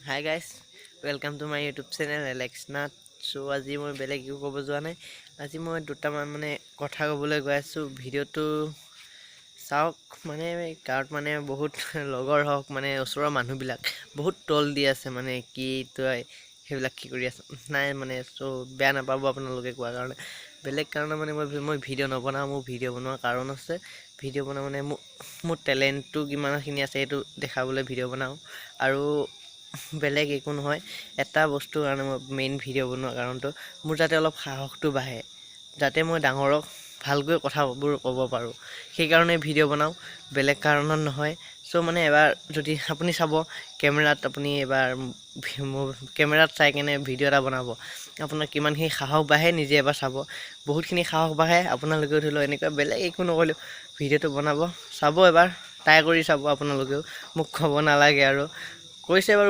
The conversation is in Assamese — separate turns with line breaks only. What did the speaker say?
Hi guys, welcome to my YouTube channel Alex Nath. So আজি মই বেলেগ একো ক'ব যোৱা নাই। আজি মই দুটামান কথা ক'বলৈ গৈ আছো। ভিডিঅ'টো চাওক গাঁৱত বহুত লগৰ হওক ওচৰৰ মানুহবিলাক বহুত টল দি আছে কি তই সেইবিলাক কি কৰি আছ নাই সো বেয়া নাপাব আপোনালোকে কোৱাৰ কাৰণে বেলেগ কাৰণে মই ভিডিঅ' নবনাওঁ। মোৰ ভিডিঅ' বনোৱাৰ কাৰণ আছে। ভিডিঅ' বনোৱা মোৰ টেলেণ্টটো কিমানখিনি আছে এইটো দেখাবলৈ ভিডিঅ' বনাওঁ আৰু বেলেগ একো নহয়। এটা বস্তুৰ কাৰণে মই মেইন ভিডিঅ' বনোৱাৰ কাৰণটো মোৰ যাতে অলপ সাহসটো বাঢ়ে, যাতে মই ডাঙৰক ভালকৈ কথাবোৰ ক'ব পাৰোঁ, সেইকাৰণে ভিডিঅ' বনাওঁ, বেলেগ কাৰণত নহয়। চ' এবাৰ যদি আপুনি চাব কেমেৰাত, আপুনি এবাৰ কেমেৰাত চাই কেনে ভিডিঅ' এটা বনাব, আপোনাৰ কিমানখিনি সাহস বাঢ়ে নিজে এবাৰ চাব। বহুতখিনি সাহস বাঢ়ে। আপোনালোকেও ধৰি লওক এনেকুৱা বেলেগ একো নকৰিলেও ভিডিঅ'টো বনাব, চাব এবাৰ ট্ৰাই কৰি চাব। আপোনালোকেও মোক ক'ব নালাগে আৰু কৈছে বাৰু।